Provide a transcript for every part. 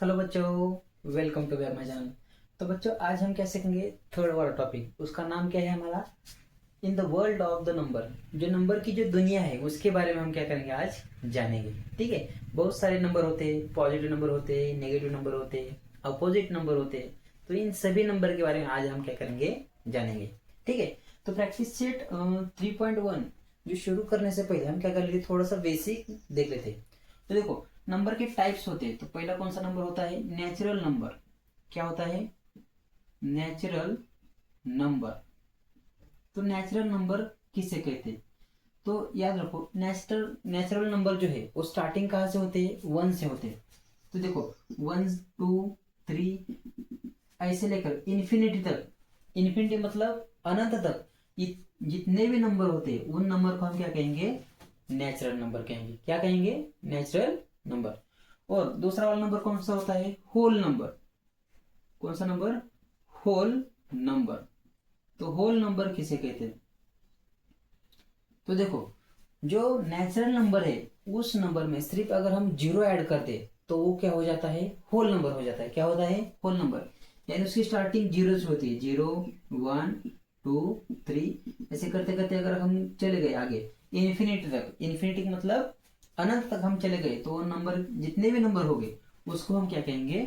Hello बच्चों, welcome to my channel. तो बच्चों, आज हम क्या सीखेंगे? थर्ड वाला टॉपिक, उसका नाम क्या है हमारा? In the world of the number. जो नंबर की जो दुनिया है उसके बारे में हम क्या करेंगे, आज जानेंगे। ठीक है। बहुत सारे नंबर होते हैं, पॉजिटिव नंबर होते हैं, नेगेटिव नंबर होते हैं, अपोजिट नंबर होते हैं। तो इन सभी नंबर के बारे में आज हम क्या करेंगे, जानेंगे। ठीक है। तो प्रैक्टिस सेट 3.1 जो शुरू करने से पहले हम क्या कर लेते, थोड़ा सा बेसिक देख लेते। तो देखो, नंबर के टाइप्स होते हैं। तो पहला कौन सा नंबर होता है? Natural number. क्या होता है? Natural number. तो नेचुरल नंबर किसे कहते हैं? तो याद रखो, नेचुरल नेचुरल नंबर जो है वो स्टार्टिंग कहाँ से होते हैं? वन से होते हैं। तो देखो, वन, टू, थ्री, ऐसे लेकर इन्फिनिटी तक। इन्फिनिटी मतलब अनंत तक जितने भी नंबर होते हैं उन नंबर को हम क्या कहेंगे? नेचुरल नंबर कहेंगे। क्या कहेंगे? Natural number. और दूसरा वाला नंबर कौन सा होता है? Whole number. कौन सा नंबर? Whole number. तो होल नंबर किसे कहते हैं? तो देखो, जो नेचुरल नंबर है उस नंबर में सिर्फ अगर हम जीरो ऐड कर दे तो वो क्या हो जाता है? होल नंबर हो जाता है। क्या होता है? Whole number. यानी उसकी स्टार्टिंग जीरो से होती है। जीरो, वन, टू, थ्री, ऐसे करते करते अगर हम चले गए आगे इन्फिनिटी तक, इन्फिनिटी मतलब अनंत तक हम चले गए, तो वो नंबर जितने भी नंबर हो गए उसको हम क्या कहेंगे?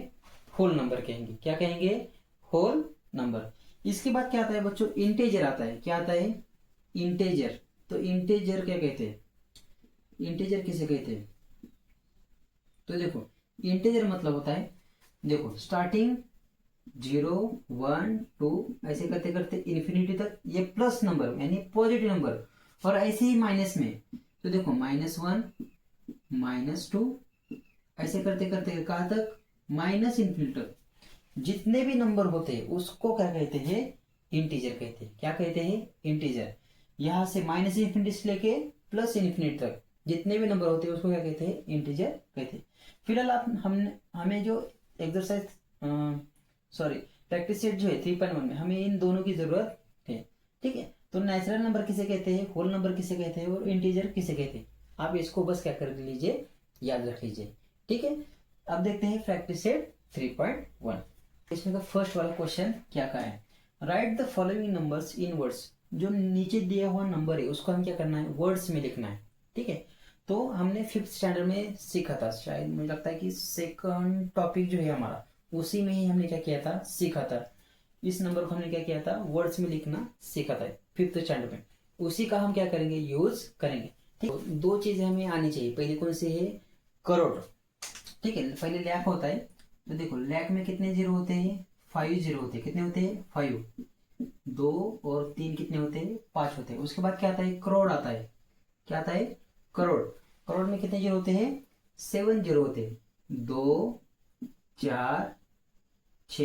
होल नंबर कहेंगे। क्या कहेंगे? Whole number. इसके बाद क्या आता है बच्चों? इंटेजर आता है। क्या आता है? इंटेजर। तो इंटेजर क्या कहते हैं? इंटेजर किसे कहते हैं? तो देखो, इंटेजर मतलब होता है, देखो स्टार्टिंग जीरो, वन, टू, ऐसे करते करते इन्फिनिटी तक ये प्लस नंबर यानी पॉजिटिव नंबर, और ऐसे ही माइनस में। तो देखो, माइनस वन, माइनस टू, ऐसे करते करते कहाँ तक? माइनस इन्फिनिटी तक जितने भी नंबर होते हैं उसको क्या कहते हैं? इंटीजर कहते हैं। क्या कहते हैं? इंटीजर। यहां से माइनस इन्फिनिटी से लेके प्लस इन्फिनिटी तक जितने भी नंबर होते हैं उसको क्या कहते हैं? इंटीजर कहते हैं। फिलहाल आप हमने हमें जो एक्सरसाइज, सॉरी, प्रैक्टिस सेट जो है 3.1 में हमें इन दोनों की जरूरत है। ठीक है। तो नेचुरल नंबर किसे कहते हैं, होल नंबर किसे कहते हैं, और इंटीजर किसे कहते हैं, आप इसको बस क्या कर लीजिए, याद रख लीजिए। ठीक है। अब देखते हैं प्रैक्टिस सेट 3.1। इसमें का फर्स्ट वाला क्वेश्चन क्या का है? Right the following numbers in words. जो नीचे दिया हुआ नंबर है उसको हम क्या करना है? वर्ड्स में लिखना है। ठीक है। तो हमने फिफ्थ स्टैंडर्ड में सीखा था, शायद मुझे लगता है कि सेकंड टॉपिक जो है हमारा उसी में ही हमने क्या किया था, सीखा था। इस नंबर को हमने क्या किया था? वर्ड्स में लिखना सीखा था फिफ्थ स्टैंडर्ड में। उसी का हम क्या करेंगे? यूज करेंगे। ठीक। तो दो चीजें हमें आनी चाहिए। पहले कौन सी है? करोड़। ठीक है। पहले लैख होता है। तो देखो, लैख में कितने जीरो होते हैं? फाइव जीरो होते हैं। कितने होते हैं? फाइव। दो और तीन कितने होते हैं? पांच होते हैं। उसके बाद क्या आता है? करोड़ आता है। क्या आता है? करोड़। करोड़ में कितने जीरो होते हैं? सेवन जीरो होते हैं। दो, चार, छ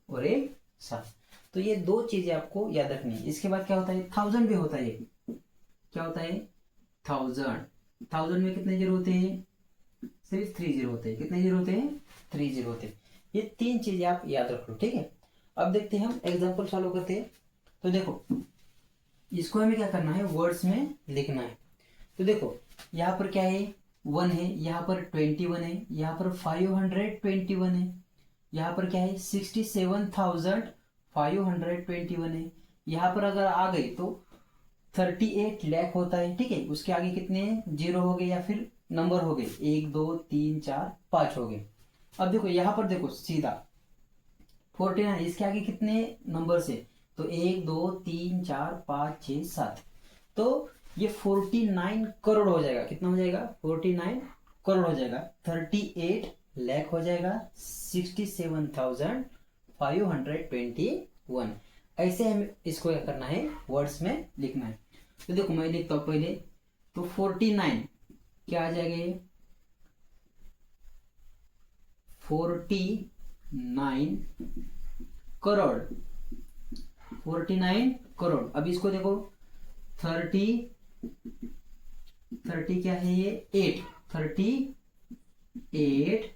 और एक, सात। तो ये दो चीजें आपको याद रखनी है। इसके बाद क्या होता है? थाउजेंड भी होता है। क्या होता है? थाउजेंड। थाउजेंड में कितने जीरो होते हैं? सिर्फ थ्री जीरो होते हैं। कितने जीरो होते हैं? थ्री जीरो होते हैं। ये तीन चीजें आप याद रख लो। ठीक है। अब देखते हैं, हम एग्जांपल सॉल्व करते हैं। तो देखो, इसको हमें क्या करना है? वर्ड्स में लिखना है। तो देखो, यहाँ पर क्या है? वन है, यहाँ पर 21 है, यहाँ पर 521 है, यहाँ पर क्या है? 67,521 है। यहाँ पर अगर आ गई तो 38 लाख होता है। ठीक है। उसके आगे कितने जीरो हो गए या फिर नंबर हो गए? एक, दो, तीन, चार, पांच हो गए। अब देखो, यहां पर देखो सीधा 49, इसके आगे कितने नंबर से? तो एक, दो, तीन, चार, पांच, छ, सात। तो ये 49 करोड़ हो जाएगा। कितना हो जाएगा? 49 करोड़ हो जाएगा। 38 लाख हो जाएगा। 67,521। ऐसे हमें इसको क्या करना है? वर्ड्स में लिखना है। तो देखो, मैं लिखता हूं पहले। तो 49 क्या आ जाएगा? ये 49 करोड़। 49 करोड़। अब इसको देखो, 30, 30 क्या है? ये 8, 38।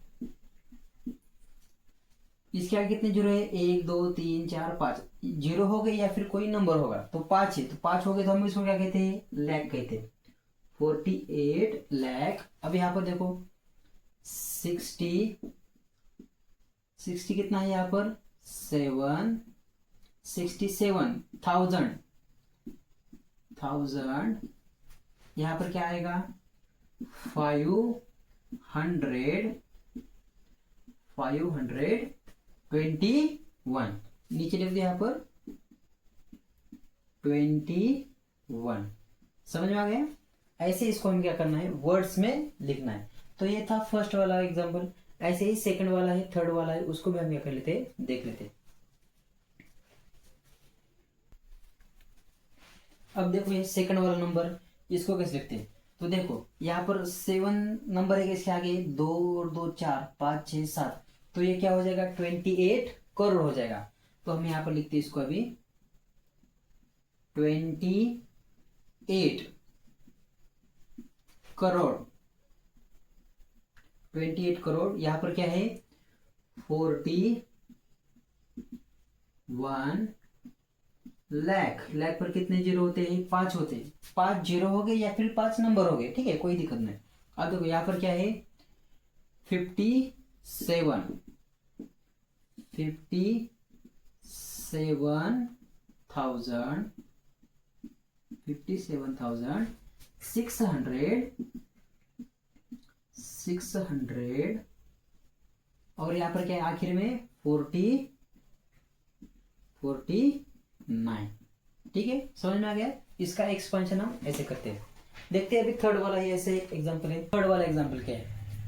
इसके आगे कितने जीरो है? एक, दो, तीन, चार, पांच। जीरो हो गए या फिर कोई नंबर होगा तो पांच है। तो पांच हो गए तो हम इसको क्या कहते हैं? लैख कहते हैं। 48 लाख। अब यहां पर देखो, 60, 60 कितना है यहाँ पर 67,000 यहाँ पर क्या आएगा 521 नीचे लिख दिया यहाँ पर 21। समझ में आ गया। ऐसे इसको हम क्या करना है वर्ड्स में लिखना है। तो ये था फर्स्ट वाला एग्जांपल। ऐसे ही सेकंड वाला है, थर्ड वाला है, उसको भी हम क्या कर लेते हैं देख लेते हैं। अब देखो ये सेकंड वाला नंबर, इसको कैसे लिखते हैं। तो देखो यहाँ पर 7 नंबर है, इसके आगे 2 और 2 4 5 6 7, तो ये क्या हो जाएगा 28 करोड़ हो जाएगा। तो हम यहाँ पर लिखते हैं इसको अभी 28 करोड़। 28 करोड़ यहाँ पर क्या है 41 लाख। लाख पर कितने जीरो होते हैं 5 होते हैं। 5 जीरो हो गए या फिर 5 नंबर हो गए, ठीक है कोई दिक्कत नहीं। अब देखो यहाँ पर क्या है 57,600 और यहाँ पर क्या है आखिर में 49। ठीक है समझ में आ गया। इसका एक्सपेंशन हम ऐसे करते हैं। देखते हैं अभी थर्ड वाला ही ऐसे एग्जांपल है। थर्ड वाला एग्जांपल क्या है,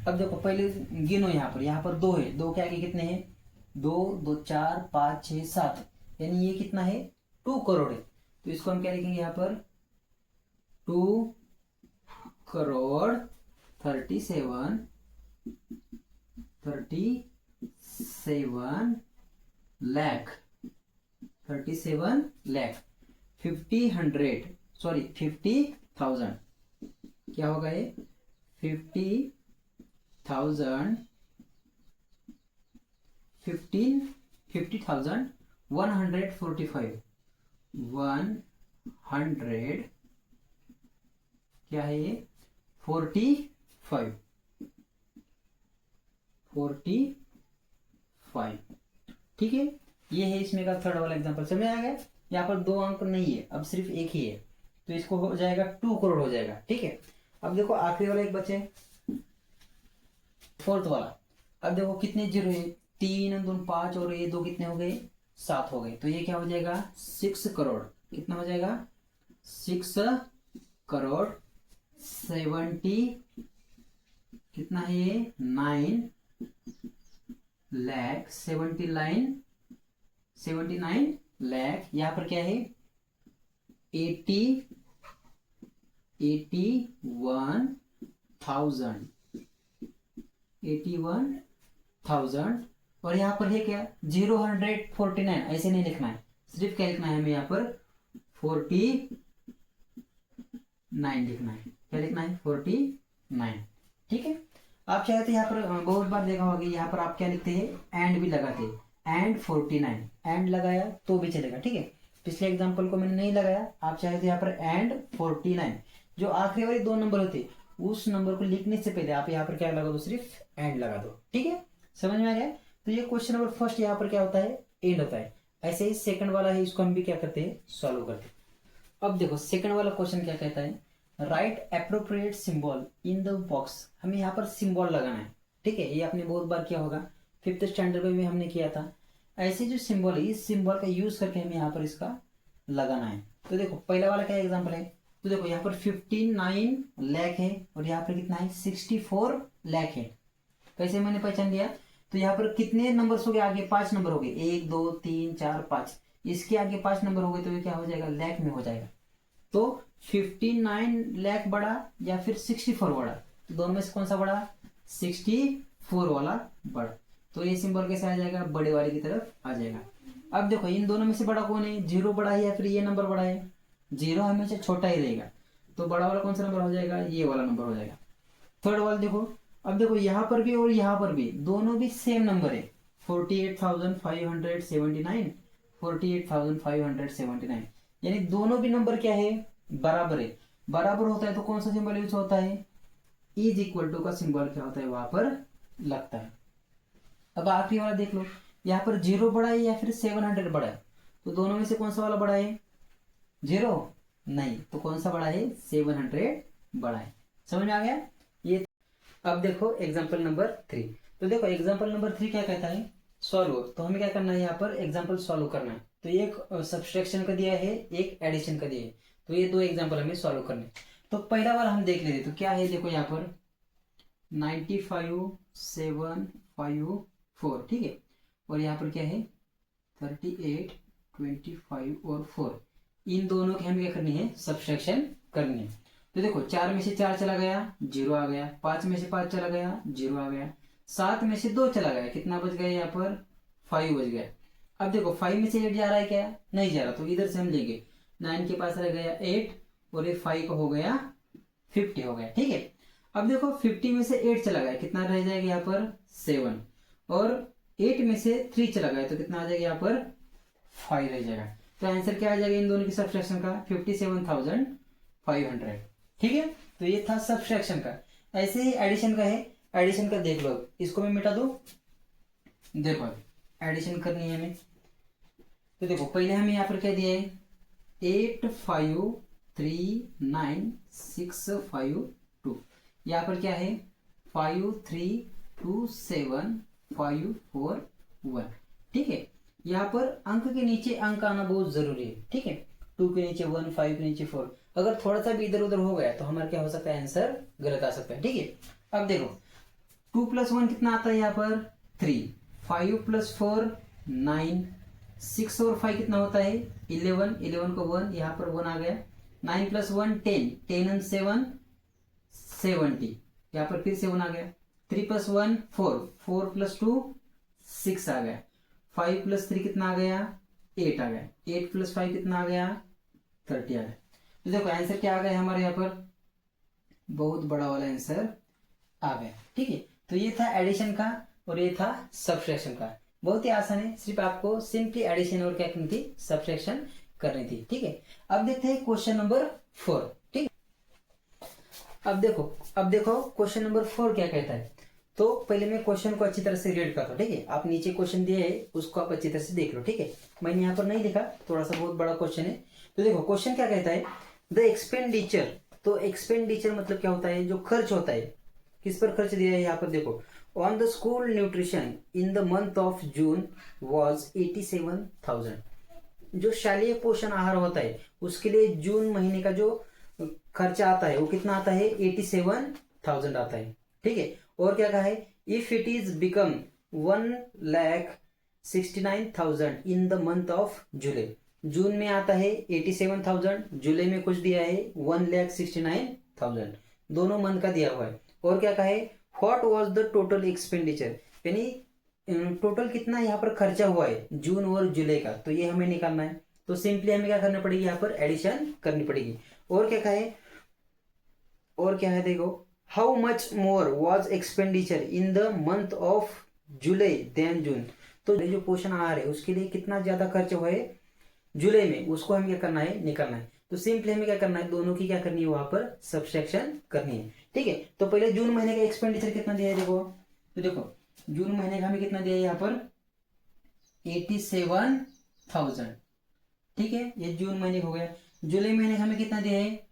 अब देखो पहले गिनो यहाँ पर 2 है, 2 के आगे कितने हैं 2 2 4 5 6 7, यानी ये कितना है 2 करोड़ है। तो इसको हम क्या लिखेंगे यहाँ पर 2 करोड़ 37 लाख 50,000 क्या होगा ये 50,000 145 100 क्या है ये 45 ठीक है। ये है इसमें का थर्ड वाला एग्जांपल। समझ आ गया। यहाँ पर 2 अंक नहीं है, अब सिर्फ एक ही है, तो इसको हो जाएगा 2 करोड़ हो जाएगा। ठीक है। अब देखो आखिरी वाला एक बचे फोर्थ वाला। अब देखो कितने जीरो है 3 2 5 और ये 2 कितने हो गए 7 हो गए। तो ये क्या हो जाएगा 6 करोड़। कितना हो जाएगा 6 करोड़ 70 कितना है ये 9 लाख 79 लाख। यहाँ पर क्या है 81,000 और यहाँ पर है क्या 049। ऐसे नहीं लिखना है, सिर्फ क्या लिखना है हमें यहाँ पर 49 लिखना है। क्या लिखना है 49। ठीक है। आप चाहे तो यहाँ पर बहुत बार देखा होगा यहाँ पर आप क्या लिखते हैं एंड भी लगाते हैं, एंड 49 एंड लगाया तो भी चलेगा। ठीक है। पिछले एग्जांपल को मैंने नहीं लगाया, आप चाहे तो यहाँ पर एंड 49 जो आखिरी वाले 2 नंबर होते उस नंबर को लिखने से पहले आप यहाँ पर क्या लगा दो सिर्फ एंड लगा दो। ठीक है समझ में आ गया। तो ये क्वेश्चन नंबर फर्स्ट यहाँ पर क्या होता है एंड होता है। ऐसे ही सेकंड वाला है, इसको हम भी क्या करते हैं सॉल्व करते हैं। अब देखो सेकंड वाला क्वेश्चन क्या कहता है right appropriate symbol in the box. हमें यहाँ पर सिंबल लगाना है। ठीक है। ये आपने बहुत बार किया होगा, 5th स्टैंडर्ड में भी हमने किया था। ऐसे जो सिंबल है इस सिंबल का यूज करके हमें यहाँ पर इसका लगाना है। तो देखो पहला वाला क्या एग्जांपल है। तो देखो यहाँ पर 59 लाख है और यहाँ पर कितना है 64 लाख है। कैसे मैंने पहचान लिया, तो यहाँ पर कितने नंबर हो गए आगे 5 नंबर हो गए 1 2 3 4 5, इसके आगे 5 नंबर हो गए तो ये क्या हो जाएगा लाख में हो जाएगा। तो 59 लाख बड़ा या फिर 64 बड़ा, तो दोनों में से कौन सा बड़ा 64 वाला बड़ा। तो ये सिंबल कैसे आ जाएगा बड़े वाले की तरफ आ जाएगा। अब देखो इन दोनों में से बड़ा कौन है 0 बड़ा है या फिर ये नंबर बड़ा है। 0 हमेशा छोटा ही रहेगा, तो बड़ा वाला कौन सा नंबर हो जाएगा ये वाला नंबर हो जाएगा। थर्ड वाला देखो, अब देखो यहाँ पर भी और यहाँ पर भी दोनों भी सेम नंबर है 48,579 48,579, यानी दोनों भी नंबर क्या है बराबर है। बराबर होता है तो कौन सा सिंबल यूज होता है इज इक्वल टू का सिंबल क्या होता है वहां पर लगता है। अब आखिरी वाला देख लो, यहाँ पर 0 बड़ा है या फिर 700 बड़ा है, तो दोनों में से कौन सा वाला बड़ा है? 0 नहीं, तो कौन सा बड़ा है? 700 बड़ा है। समझ में आ गया ये? अब देखो एग्जाम्पल नंबर 3। तो देखो एग्जाम्पल नंबर 3 क्या कहता है? सॉल्व। तो हमें क्या करना है यहाँ पर? एग्जाम्पल सॉल्व करना है। तो एक सब्सट्रैक्शन का दिया है, एक एडिशन का दिया है, तो ये 2 एग्जाम्पल हमें सॉल्व करने हैं। तो पहला वाला हम देख लेते, तो क्या है देखो यहाँ पर 95 7 5 4, ठीक है, और यहाँ पर क्या है 38 25 और 4, इन दोनों की हमें क्या करनी है? सब्सट्रैक्शन करनी है। तो देखो 4 में से 4 चला गया, 0 आ गया, 5 में से 5 चला गया, 0 आ गया, 7 में से 2 चला गया, कितना बच गया यहाँ पर? 5 बच गया। अब देखो 5 में से 8 जा रहा है क्या? नहीं जा रहा, तो इधर से हम लेंगे 9 के पास रह गया 8 और ये 5 का हो गया 50 हो गया, ठीक है। अब देखो 50 में से 8 चला गया, कितना रह जाएगा यहाँ पर? 7, और 8 में से 3 चला गया, तो कितना आ जाएगा यहाँ पर? 5 रह जाएगा। तो आंसर क्या आ जाएगा इन दोनों की सब्सट्रैक्शन का? 57,500, ठीक है। तो ये था सब्सट्रैक्शन का। ऐसे ही एडिशन का है, एडिशन का देख लो, इसको मैं मिटा दूं। देखो एडिशन करनी है हमें, तो देखो पहले हमें यहाँ पर क्या दिया है? 8 5 3 9 6 5 2, यहाँ पर क्या है? 5 3 2 7 5 4 1, ठीक है। यहाँ पर अंक के नीचे अंक आना बहुत जरूरी है, ठीक है। 2 के नीचे 1, 5 के नीचे 4, अगर थोड़ा सा भी इधर उधर हो गया तो हमारा क्या हो सकता है? आंसर गलत आ सकता है, ठीक है। अब देखो 2 + 1 कितना आता है यहाँ पर? 3, 5 + 4 9, 6 और 5 कितना होता है? 11, 11 को 1, यहाँ पर 1 आ गया, 9 + 1 10, 10 and 7 70, यहाँ पर फिर से 1 आ गया, 3 + 1 4, 4 + 2 6 आ गया, 5 + 3 कितना आ गया? 8 आ गया, 8 + 5 कितना आ गया? 30 आ गया। तो देखो आंसर क्या आ गया हमारे यहाँ पर? बहुत बड़ा वाला आंसर आ गया, ठीक है। तो ये था एडिशन का और ये था सब्सट्रैक्शन का। बहुत ही आसान है, सिर्फ आपको सिंपली एडिशन और क्या करनी थी? सब्सट्रैक्शन करनी थी, ठीक है। अब देखते हैं क्वेश्चन नंबर 4, ठीक है। अब देखो क्वेश्चन नंबर 4 क्या कहता है। तो पहले मैं क्वेश्चन को अच्छी तरह से रीड करता हूँ, ठीक है। आप नीचे क्वेश्चन दिए है उसको आप अच्छी तरह से देख लो, ठीक है। मैंने यहाँ पर नहीं लिखा, थोड़ा सा बहुत बड़ा क्वेश्चन है। तो देखो क्वेश्चन क्या कहता है? The expenditure. तो एक्सपेंडिचर मतलब क्या होता है? जो खर्च होता है, किस पर खर्च दिया है यहाँ पर देखो, on the school nutrition in the month of June was 87,000। जो शालेय पोषण आहार होता है उसके लिए जून महीने का जो खर्चा आता है वो कितना आता है? 87,000 आता है, ठीक है। और क्या कहा है? If it is become 1,69,000 in the month of July. जून में आता है 87,000, जुलाई में कुछ दिया है 1,69,000, दोनों मंथ का दिया हुआ है। और क्या कहा है? What was the total expenditure, यानी टोटल कितना यहाँ पर खर्चा हुआ है जून और जुलाई का, तो ये हमें निकालना है। तो सिंपली हमें क्या करना पड़ेगी? यहाँ पर एडिशन करनी पड़ेगी। और क्या कहा है? और क्या है देखो, how much more was expenditure in the month of July then June. तो जो पोषण आहार है उसके लिए कितना ज्यादा खर्च हुआ है जुलाई में, उसको हमें क्या करना है? निकालना है। तो सिंपली हमें क्या करना है? दोनों की क्या करनी है? वहां पर सब्सट्रैक्शन करनी है, ठीक है। तो पहले जून महीने का एक्सपेंडिचर कितना दिया है देखो, तो देखो जून महीने का हमें कितना दिया है यहाँ पर? 87,000, ठीक है। ये जून महीने का हो गया। जुलाई महीने का हमें कितना दिया है?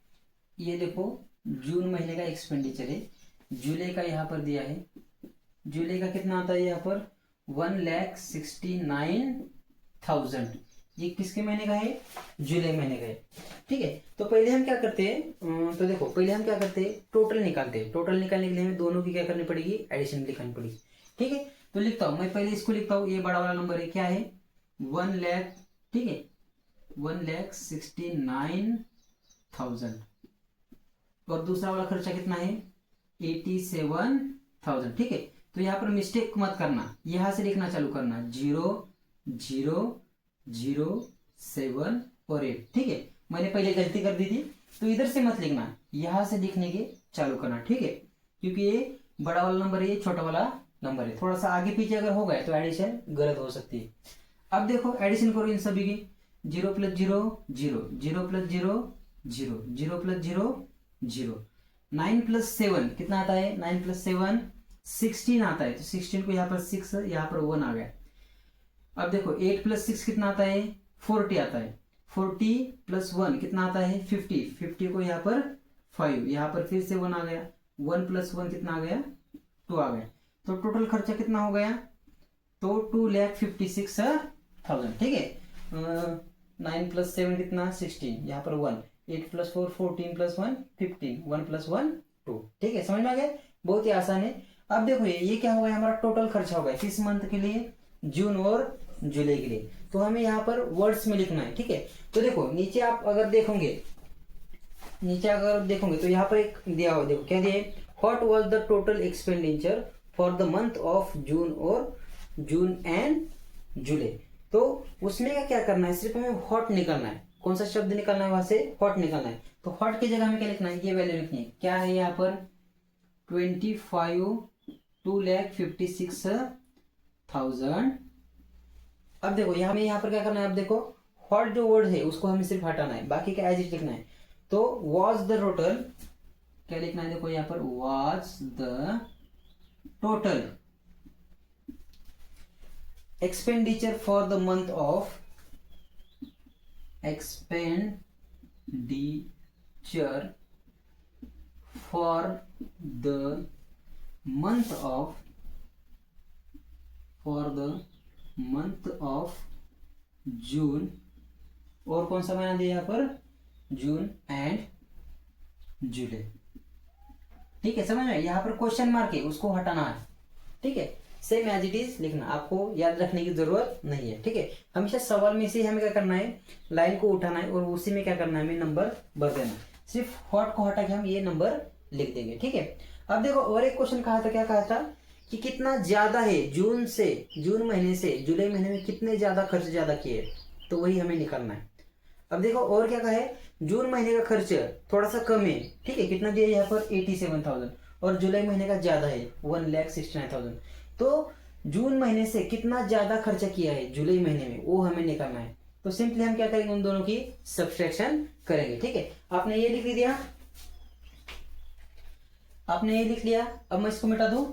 ये देखो जून महीने का एक्सपेंडिचर है, जुलाई का यहाँ पर दिया है। जुलाई का कितना आता है यहाँ पर? 1,69,000। ये किसके महीने का है? जुलाई महीने का है, ठीक है। तो पहले हम क्या करते हैं? तो देखो पहले हम क्या करते हैं? टोटल निकालते हैं। टोटल निकालने के लिए हमें दोनों की क्या करनी पड़ेगी? एडिशन लिखनी पड़ेगी, ठीक है। तो लिखता हूं मैं, पहले इसको लिखता हूं, ये बड़ा वाला नंबर है, क्या है? 1 लाख, ठीक है, 1,69,000। और दूसरा वाला खर्चा कितना है? 87,000, ठीक है। तो यहाँ पर मिस्टेक मत करना, यहां से लिखना चालू करना, 0 0 0 7 और 8, ठीक है। मैंने पहले गलती कर दी थी, तो इधर से मत लिखना, यहां से लिखने के चालू करना, ठीक है। क्योंकि ये बड़ा वाला नंबर है, ये छोटा वाला नंबर है, थोड़ा सा आगे पीछे अगर हो गया तो एडिशन गलत हो सकती है। अब देखो एडिशन करो इन सभी की, 0 + 0 0, 0 + 0 0, 0 + 0 0, 9 + 7 कितना आता है? 9 + 7 16 आता है, तो 16 को यहाँ पर 6, यहाँ पर 1 आ गया। अब देखो 8 + 6 कितना आता है, 40 आता है। 40 + 1 कितना आता है, 50। 50 को यहाँ पर 5, यहाँ पर फिर से 1 आ गया। 1 + 1 कितना आ गया, 2 आ गया। तो टोटल खर्चा कितना हो गया, तो 2,56,000। ठीक है। 9 + 7 कितना, 16, यहाँ पर 1। 8 + 4 14 + 1 15, 1 + 1 2। ठीक है, समझ में आ गया, बहुत ही आसान है। अब देखो ये क्या हो गया, हमारा टोटल खर्चा हो गया किस मंथ के लिए, जून और जुलाई के लिए। तो हमें यहाँ पर वर्ड्स में लिखना है। ठीक है, तो देखो नीचे आप अगर देखोगे, तो यहाँ पर एक दिया हुआ, देखो क्या दिया है, what was the total expenditure for the month of June and July. तो उसमें क्या करना है, सिर्फ हमें व्हाट निकालना है। कौन सा शब्द निकालना है, वहां से व्हाट निकालना है। तो व्हाट की जगह हमें क्या लिखना है, ये वैल्यू लिखनी है। क्या है यहाँ पर, 2,56,000। अब देखो हमें यहाँ पर क्या करना है, अब देखो व्हाट जो वर्ड है उसको हमें सिर्फ हटाना है, बाकी का एज इट लिखना है। तो वाज द टोटल, क्या लिखना है, देखो यहाँ पर was the total expenditure for the month of, expenditure for the month of जून, और कौन सा महीना दिया यहाँ पर, जून एंड जुलाई। ठीक है, समझ में, यहाँ पर क्वेश्चन मार्क है, उसको हटाना है। ठीक है, सेम एज इट इज लिखना, आपको याद रखने की जरूरत नहीं है। ठीक है, हमेशा सवाल में से हमें क्या करना है, लाइन को उठाना है और उसी में क्या करना है, हमें नंबर भर देना। सिर्फ व्हाट को हटा के हम ये नंबर लिख देंगे। ठीक है, अब देखो और एक क्वेश्चन कहा था, क्या कहा था कि कितना ज्यादा है जून महीने से जुलाई महीने में कितने ज्यादा खर्च ज्यादा किए, तो वही हमें निकालना है। अब देखो और क्या कहा है, जून महीने का खर्च थोड़ा सा कम है। ठीक है, कितना दिया यहाँ पर, 87,000, और जुलाई महीने का ज्यादा है, 1,69,000। तो जून महीने से कितना ज्यादा खर्चा किया है जुलाई महीने में, वो हमें निकालना है। तो सिंपली हम क्या करेंगे, उन दोनों की सब्सट्रैक्शन करेंगे। ठीक है, आपने ये लिख दिया, अब मैं इसको मिटा दूं।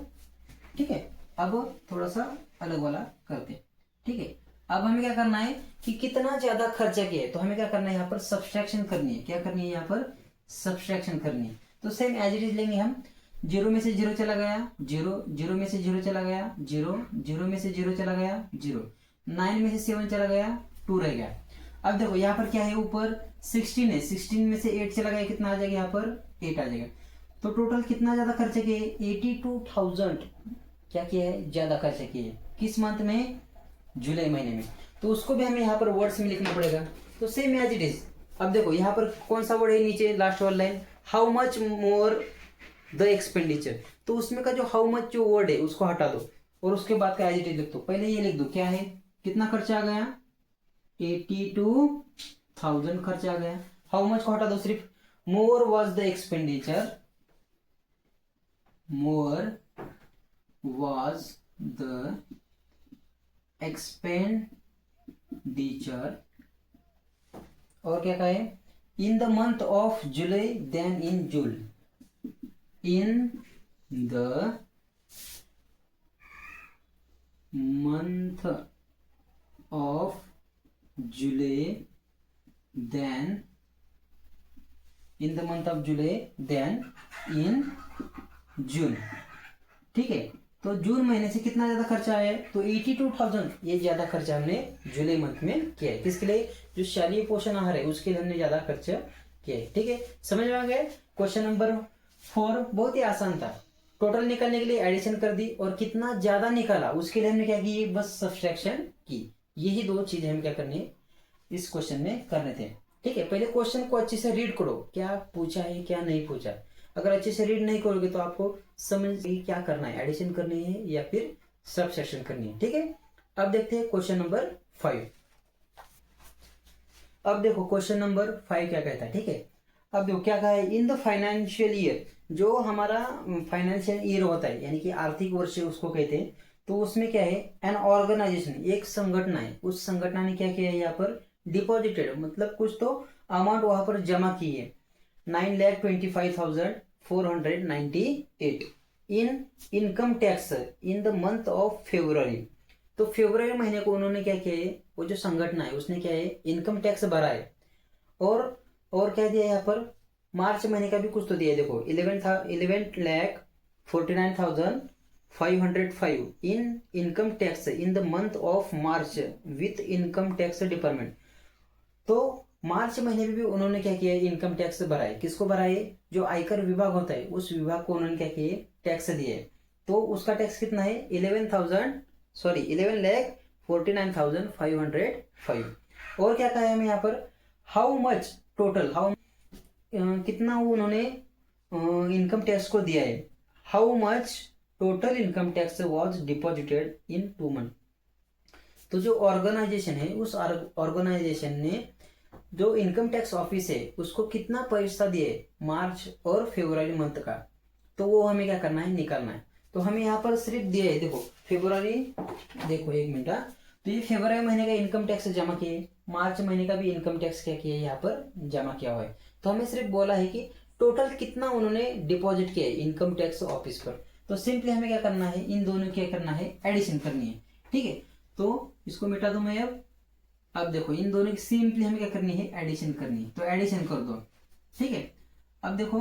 ठीक है, अब थोड़ा सा अलग वाला करते हैं। ठीक है, अब हमें क्या करना है कि कितना ज्यादा खर्चा किया है, तो हमें क्या करना है, यहाँ पर सब्सट्रैक्शन करनी है। क्या करनी है, यहाँ पर सब्सट्रैक्शन करनी है। तो सेम एज इट इज लेंगे हम, 0 में से 0 चला गया 0, 0 में से 0 चला गया 0, 0 में से 0 चला गया 0, 9 में से 7 चला गया 2 रह गया। अब देखो यहाँ पर क्या है, ऊपर 16 है, 16 में से 8 चला गया, कितना आ जाएगा, यहाँ पर 8 आ जाएगा। तो टोटल कितना ज्यादा खर्चा किया है, 82,000 क्या किया है, ज्यादा खर्चा किया है। किस मंथ में, जुलाई महीने में। तो उसको भी हमें यहाँ पर वर्ड्स में लिखना पड़ेगा। तो सेम एज इट इज। अब देखो यहाँ पर कौन सा वर्ड है, नीचे लास्ट वाला line, how much more the expenditure. तो उसमें का जो हाउ मच जो वर्ड है उसको हटा दो और उसके बाद का एज इट इज लिख दो। पहले ये लिख दो, क्या है, कितना खर्चा आ गया, 82,000 खर्चा आ गया। हाउ मच को हटा दो, सिर्फ more was the expenditure, more was the expenditure, और क्या कहे, in the month of July then in June, in the month of July then, in the month of July then in June. ठीक है, तो जून महीने से कितना ज्यादा खर्चा आया है, तो 82,000 ये ज्यादा खर्चा हमने जुलाई मंथ में किया है। किसके लिए, जो शालेय पोषण आहार है उसके लिए हमने ज्यादा खर्चा किया है। ठीक है, समझ में आ गया। क्वेश्चन नंबर 4 बहुत ही आसान था। टोटल निकालने के लिए एडिशन कर दी और कितना ज्यादा निकाला उसके लिए हमने क्या की, बस सब्सट्रैक्शन की। यही दो चीजें हम क्या करनी है इस क्वेश्चन में करने थे। ठीक है, पहले क्वेश्चन को अच्छे से रीड करो, क्या पूछा है क्या नहीं पूछा। अगर अच्छे से रीड नहीं करोगे तो आपको समझ क्या करना है, एडिशन करनी है या फिर सब्सट्रैक्शन करनी है। ठीक है, अब देखते हैं क्वेश्चन नंबर 5। अब देखो क्वेश्चन नंबर 5 क्या कहता है। ठीक है, अब देखो क्या कहा है, इन द फाइनेंशियल ईयर, जो हमारा फाइनेंशियल ईयर होता है यानी कि आर्थिक वर्ष उसको कहते हैं। तो उसमें क्या है, एन ऑर्गेनाइजेशन, एक संगठन है, उस संगठन ने क्या किया है, यहाँ पर डिपॉजिटेड, मतलब कुछ तो अमाउंट वहां पर जमा की है, 9,25,498। इन income tax in the month of February. तो फेब्रुवरी महीने को उन्होंने क्या किया है, वो जो संगठन है उसने क्या है, इनकम टैक्स भरा है। और क्या दिया है यहाँ पर, मार्च महीने का भी कुछ तो दिया है। देखो 11,49,505 इन income tax in the month of March with income tax department. तो मार्च महीने में भी उन्होंने क्या किया है, इनकम टैक्स भरा है। किसको भरा है, जो आयकर विभाग होता है उस विभाग को उन्होंने क्या किया है, टैक्स दिया है। तो उसका टैक्स कितना है, 11,49,505। और क्या कहा है हमें यहाँ पर, हाउ मच टोटल, कितना उन्होंने इनकम टैक्स को दिया है। How much total income tax was deposited in 2 month. तो जो ऑर्गेनाइजेशन है उस ऑर्गेनाइजेशन ने जो इनकम टैक्स ऑफिस है उसको कितना पैसा दिए मार्च और फरवरी मंथ का, तो वो हमें क्या करना है, निकालना है। तो हमें यहाँ पर सिर्फ दिया है, देखो फरवरी, देखो एक मिनट, तो ये फरवरी महीने का इनकम टैक्स जमा किए, मार्च महीने का भी इनकम टैक्स क्या किया है यहाँ पर जमा किया हुआ है। तो हमें सिर्फ बोला है कि टोटल कितना उन्होंने डिपॉजिट किया है इनकम टैक्स ऑफिस पर। तो सिंपली हमें क्या करना है, इन दोनों क्या करना है, एडिशन करनी है। ठीक है, तो इसको मिटा दूं मैं अब देखो इन दोनों की सिंपली हमें क्या करनी है, एडिशन करनी है। तो एडिशन कर दो। ठीक है, अब देखो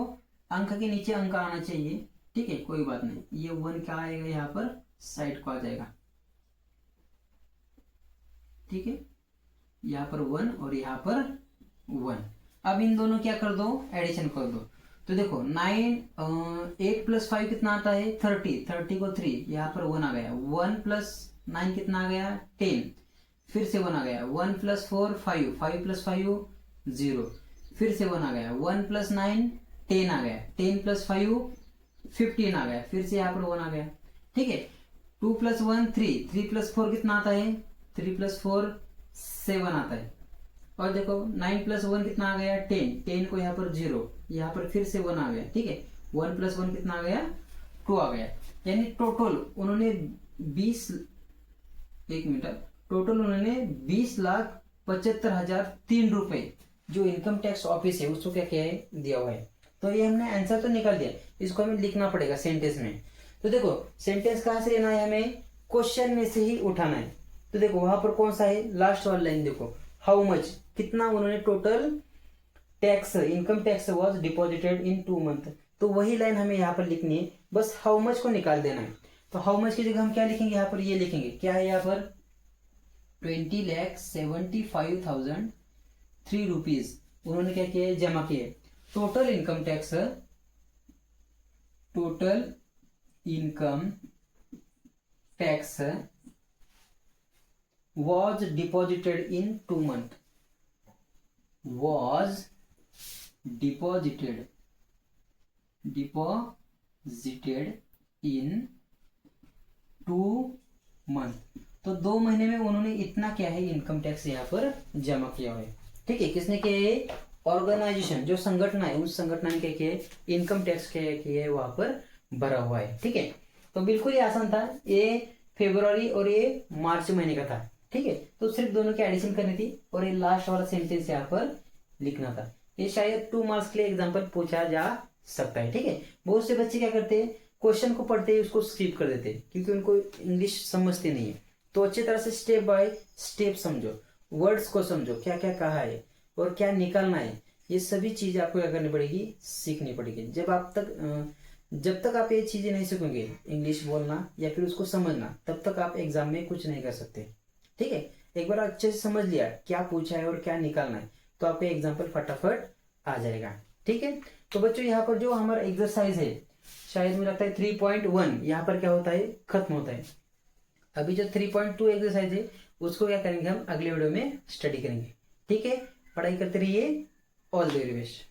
अंक के नीचे अंक आना चाहिए। ठीक है, कोई बात नहीं, ये 1 क्या आएगा यहाँ पर साइड को आ जाएगा। ठीक है, यहाँ पर 1 और यहाँ पर 1। अब इन दोनों क्या कर दो, एडिशन कर दो। तो देखो 8 + 5 कितना आता है, 30 को 3, यहाँ पर 1 आ गया। 1 + 9 कितना आ गया, 10, फिर से 1 आ गया। 1 + 4 5, 5 + 5 0, फिर से 1 आ गया। 1 + 9 10 आ गया। 10 + 5 15 आ गया, फिर से यहाँ पर 1 आ गया। ठीक है, 2 + 1 3, 3 + 4 कितना आता है, 3 + 4 7 आता है। और देखो 9 + 1 कितना आ गया, 10, 10 को यहाँ पर 0, यहाँ पर फिर से 1 आ गया। ठीक है, 1 + 1 कितना आ गया, 2 आ गया। यानी टोटल उन्होंने 20, एक मिनट, टोटल उन्होंने 20,75,003 रुपए जो इनकम टैक्स ऑफिस है उसको क्या किया है, दिया हुआ है। तो ये हमने आंसर तो निकाल दिया, इसको हमें लिखना पड़ेगा सेंटेंस में। तो देखो सेंटेंस कहां से लेना है, हमें क्वेश्चन में से ही उठाना है। तो देखो वहां पर कौन सा है, लास्ट वाला लाइन देखो, हाउ मच, कितना उन्होंने total tax income tax was deposited in 2 month. तो वही लाइन हमें यहाँ पर लिखनी है, बस हाउ मच को निकाल देना है। तो हाउ मच की जगह हम क्या लिखेंगे, यहाँ पर ये लिखेंगे, क्या है यहाँ पर 20,75,003 रुपीज उन्होंने क्या किया, जमा किए। Total income tax was deposited in 2 month, was deposited in 2 month. तो 2 महीने में उन्होंने इतना क्या है, इनकम टैक्स यहाँ पर जमा किया हुआ है। ठीक है, किसने किया है, ऑर्गेनाइजेशन जो संगठन है उस संगठन ने क्या किया है, इनकम टैक्स क्या किया है वहां पर भरा हुआ है। ठीक है, तो बिल्कुल ही आसान था, ये फरवरी और ये मार्च महीने का था। ठीक है, तो सिर्फ दोनों की एडिशन करनी थी और ये लास्ट वाला सेंटेंस यहाँ पर लिखना था। ये शायद 2 मार्क्स के लिए एग्जाम्पल पूछा जा सकता है। ठीक है, बहुत से बच्चे क्या करते हैं, क्वेश्चन को पढ़ते ही उसको स्किप कर देते हैं क्योंकि उनको इंग्लिश समझते नहीं है। तो अच्छी तरह से स्टेप बाय स्टेप समझो, वर्ड्स को समझो, क्या क्या कहा है और क्या निकालना है, ये सभी चीज आपको क्या करनी पड़ेगी, सीखनी पड़ेगी। जब तक आप ये चीजें नहीं सीखेंगे, इंग्लिश बोलना या फिर उसको समझना, तब तक आप एग्जाम में कुछ नहीं कर सकते। ठीक है, एक बार अच्छे से समझ लिया क्या पूछा है और क्या निकालना है, तो आपका एग्जाम्पल फटाफट आ जाएगा। ठीक है, तो बच्चों यहाँ पर जो हमारा एक्सरसाइज है, शायद मुझे लगता है 3.1 यहाँ पर क्या होता है, खत्म होता है। अभी जो 3.2 एक्सरसाइज है उसको क्या करेंगे, हम अगले वीडियो में स्टडी करेंगे। ठीक है, पढ़ाई करते रहिए, ऑल द वेरी बेस्ट।